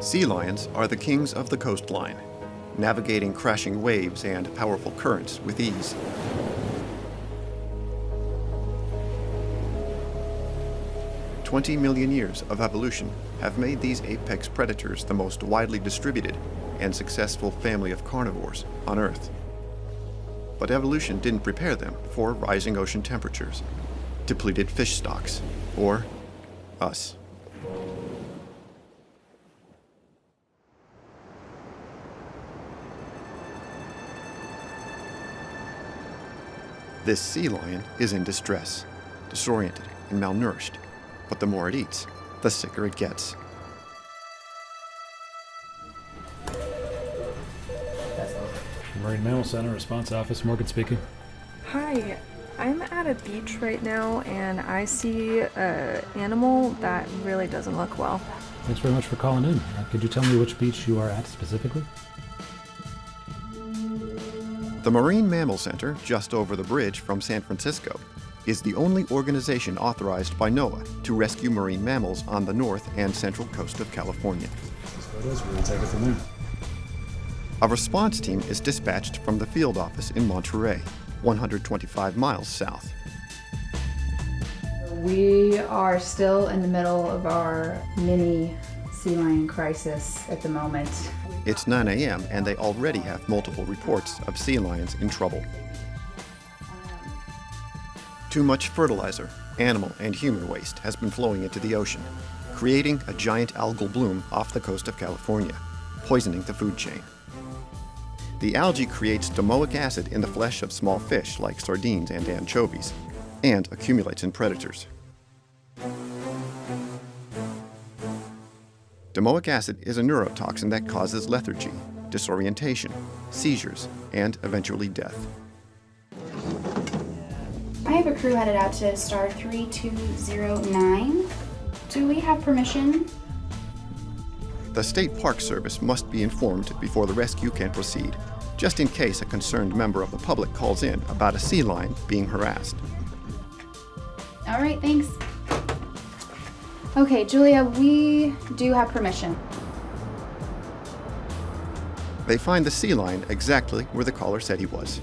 Sea lions are the kings of the coastline, navigating crashing waves and powerful currents with ease. "20 million years of evolution have made these apex predators the most widely distributed and successful family of carnivores on Earth. But evolution didn't prepare them for rising ocean temperatures, depleted fish stocks, or us. This sea lion is in distress, disoriented and malnourished, but the more it eats, the sicker it gets. Marine Mammal Center, Response Office, Morgan speaking. Hi, I'm at a beach right now and I see an animal that really doesn't look well. Thanks very much for calling in. Could you tell me which beach you are at specifically? The Marine Mammal Center, just over the bridge from San Francisco, is the only organization authorized by NOAA to rescue marine mammals on the north and central coast of California. These photos, we'll take it from there. A response team is dispatched from the field office in Monterey, 125 miles south. We are still in the middle of our mini sea lion crisis at the moment. It's 9 a.m. and they already have multiple reports of sea lions in trouble. Too much fertilizer, animal and human waste has been flowing into the ocean, creating a giant algal bloom off the coast of California, poisoning the food chain. The algae creates domoic acid in the flesh of small fish like sardines and anchovies, and accumulates in predators. Domoic acid is a neurotoxin that causes lethargy, disorientation, seizures, and eventually death. I have a crew headed out to star 3209. Do we have permission? The State Park Service must be informed before the rescue can proceed, just in case a concerned member of the public calls in about a sea lion being harassed. All right, thanks. Okay, Julia, we do have permission. They find the sea lion exactly where the caller said he was.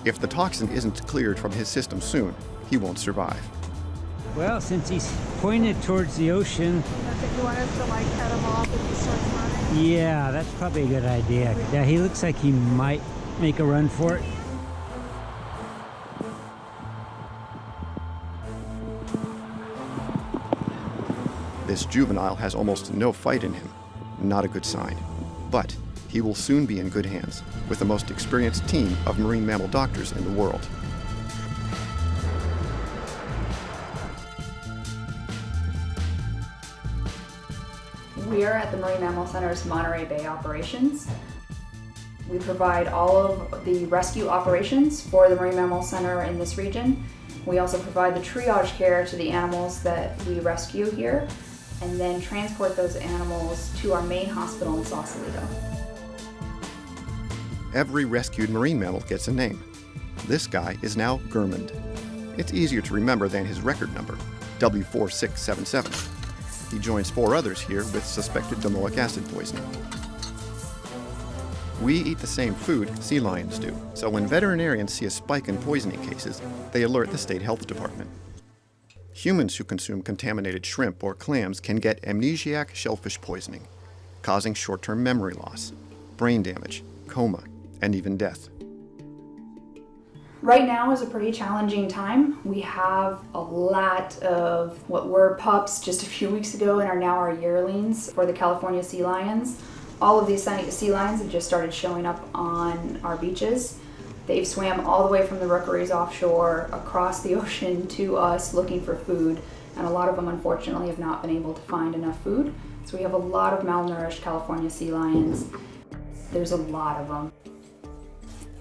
If the toxin isn't cleared from his system soon, he won't survive. Well, since he's pointed towards the ocean... You want us to head him off if he starts running? Yeah, that's probably a good idea. Yeah, he looks like he might make a run for it. This juvenile has almost no fight in him. Not a good sign. But he will soon be in good hands, with the most experienced team of marine mammal doctors in the world. We are at the Marine Mammal Center's Monterey Bay operations. We provide all of the rescue operations for the Marine Mammal Center in this region. We also provide the triage care to the animals that we rescue here, and then transport those animals to our main hospital in Sausalito. Every rescued marine mammal gets a name. This guy is now Gurmund. It's easier to remember than his record number, W4677. He joins 4 others here with suspected domoic acid poisoning. We eat the same food sea lions do, so when veterinarians see a spike in poisoning cases, they alert the state health department. Humans who consume contaminated shrimp or clams can get amnesiac shellfish poisoning, causing short-term memory loss, brain damage, coma, and even death. Right now is a pretty challenging time. We have a lot of what were pups just a few weeks ago and are now our yearlings for the California sea lions. All of these sea lions have just started showing up on our beaches. They've swam all the way from the rookeries offshore across the ocean to us looking for food, and a lot of them unfortunately have not been able to find enough food. So we have a lot of malnourished California sea lions. There's a lot of them.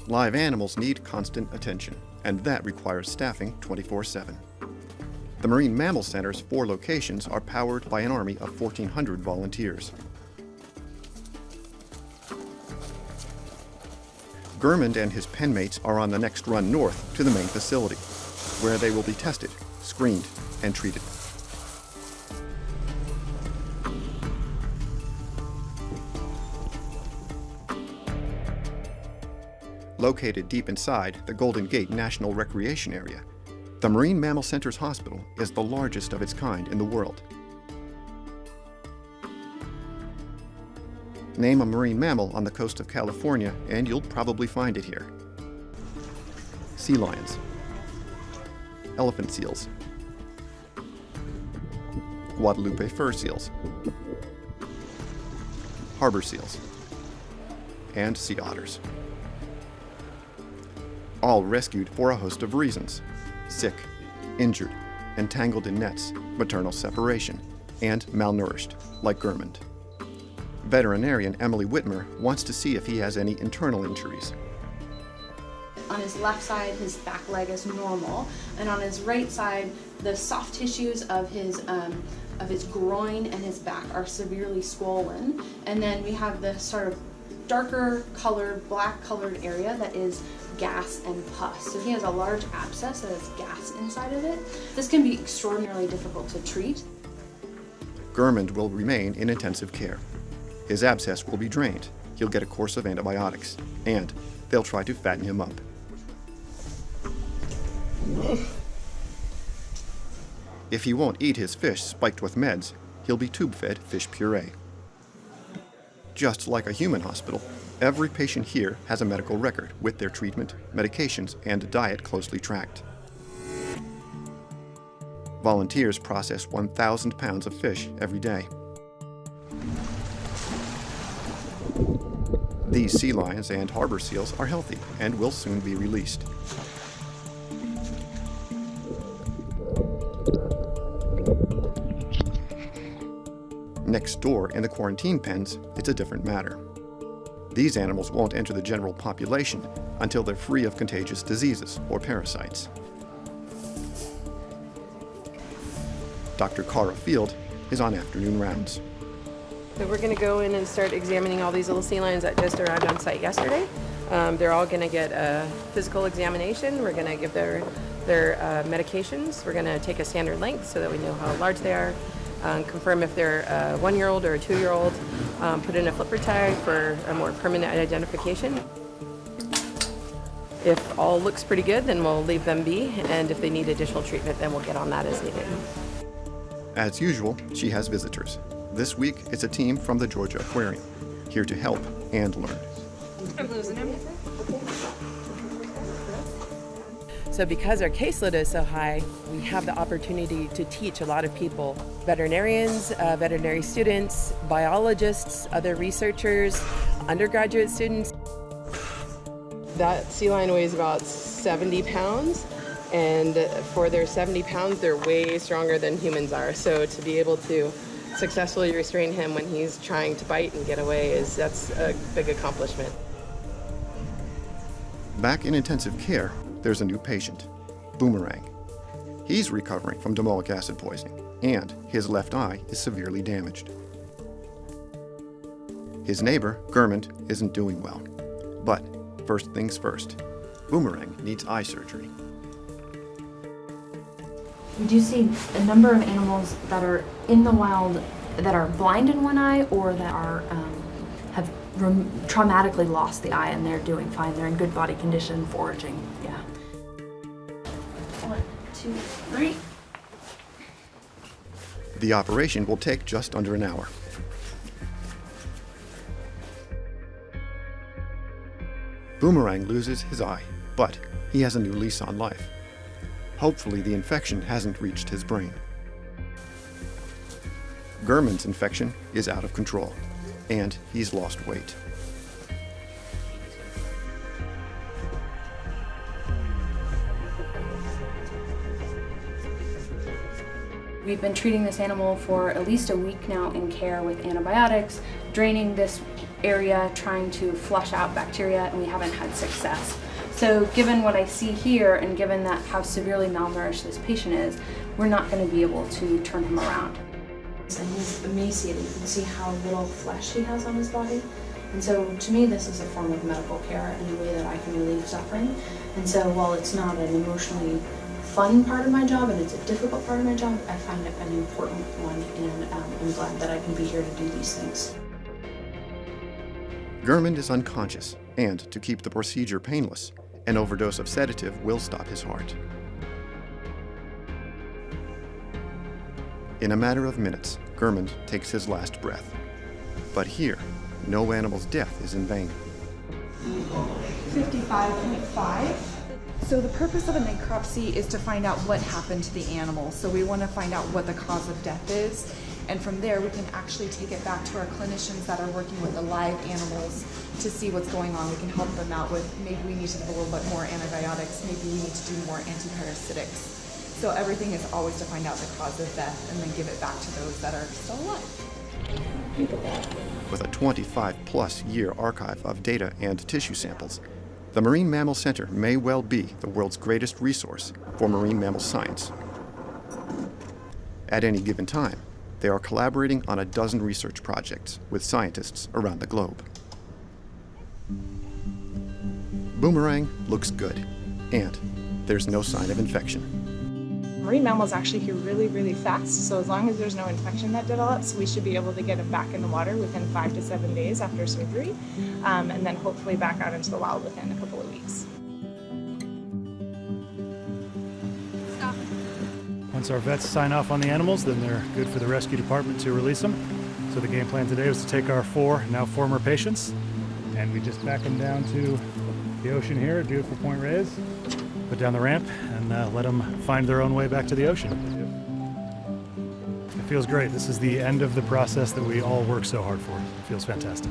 Live animals need constant attention, and that requires staffing 24/7. The Marine Mammal Center's 4 locations are powered by an army of 1,400 volunteers. Gurmund and his penmates are on the next run north to the main facility, where they will be tested, screened, and treated. Located deep inside the Golden Gate National Recreation Area, the Marine Mammal Center's hospital is the largest of its kind in the world. Name a marine mammal on the coast of California and you'll probably find it here. Sea lions, elephant seals, Guadalupe fur seals, harbor seals, and sea otters. All rescued for a host of reasons: sick, injured, entangled in nets, maternal separation, and malnourished, like Gurmund. Veterinarian Emily Whitmer wants to see if he has any internal injuries. On his left side, his back leg is normal, and on his right side, the soft tissues of his groin and his back are severely swollen. And then we have the sort of darker colored, black colored area that is gas and pus. So he has a large abscess that has gas inside of it. This can be extraordinarily difficult to treat. Gurmund will remain in intensive care. His abscess will be drained. He'll get a course of antibiotics, and they'll try to fatten him up. If he won't eat his fish spiked with meds, he'll be tube-fed fish puree. Just like a human hospital, every patient here has a medical record with their treatment, medications, and diet closely tracked. Volunteers process 1,000 pounds of fish every day. These sea lions and harbor seals are healthy and will soon be released. Next door in the quarantine pens, it's a different matter. These animals won't enter the general population until they're free of contagious diseases or parasites. Dr. Cara Field is on afternoon rounds. So we're going to go in and start examining all these little sea lions that just arrived on site yesterday. They're all going to get a physical examination. We're going to give their medications. We're going to take a standard length so that we know how large they are. Confirm if they're a 1-year-old or a 2-year-old. Put in a flipper tag for a more permanent identification. If all looks pretty good, then we'll leave them be. And if they need additional treatment, then we'll get on that as needed. As usual, she has visitors. This week, it's a team from the Georgia Aquarium, here to help and learn. I'm losing him. So because our caseload is so high, we have the opportunity to teach a lot of people, veterinarians, veterinary students, biologists, other researchers, undergraduate students. That sea lion weighs about 70 pounds, and for their 70 pounds, they're way stronger than humans are. So to be able to successfully restrain him when he's trying to bite and get away, that's a big accomplishment. Back in intensive care, there's a new patient, Boomerang. He's recovering from domoic acid poisoning, and his left eye is severely damaged. His neighbor, Gurmund, isn't doing well. But first things first, Boomerang needs eye surgery. We do see a number of animals that are in the wild that are blind in one eye or that are have traumatically lost the eye, and they're doing fine. They're in good body condition, foraging. Yeah. 1, 2, 3. The operation will take just under an hour. Boomerang loses his eye, but he has a new lease on life. Hopefully the infection hasn't reached his brain. Gurmund's infection is out of control, and he's lost weight. We've been treating this animal for at least a week now in care with antibiotics, draining this area, trying to flush out bacteria, and we haven't had success. So given what I see here and given that how severely malnourished this patient is, we're not going to be able to turn him around. And he's emaciated. You can see how little flesh he has on his body. And so to me, this is a form of medical care in a way that I can relieve suffering. And so while it's not an emotionally fun part of my job and it's a difficult part of my job, I find it an important one, and I'm glad that I can be here to do these things. Gurmund is unconscious, And to keep the procedure painless, an overdose of sedative will stop his heart. In a matter of minutes, Gurmund takes his last breath. But here, no animal's death is in vain. 55.5. So the purpose of a necropsy is to find out what happened to the animal. So we want to find out what the cause of death is. And from there, we can actually take it back to our clinicians that are working with the live animals to see what's going on. We can help them out with maybe we need to give a little bit more antibiotics, maybe we need to do more antiparasitics. So everything is always to find out the cause of death and then give it back to those that are still alive. With a 25-plus year archive of data and tissue samples, the Marine Mammal Center may well be the world's greatest resource for marine mammal science. At any given time, they are collaborating on a dozen research projects with scientists around the globe. Boomerang looks good, and there's no sign of infection. Marine mammals actually heal really, really fast, so as long as there's no infection that develops, we should be able to get them back in the water within 5 to 7 days after surgery, and then hopefully back out into the wild within a couple of weeks. Once our vets sign off on the animals, then they're good for the rescue department to release them. So the game plan today was to take our 4 now former patients, and we just back them down to the ocean here at beautiful Point Reyes, put down the ramp, and let them find their own way back to the ocean. It feels great. This is the end of the process that we all work so hard for. It feels fantastic.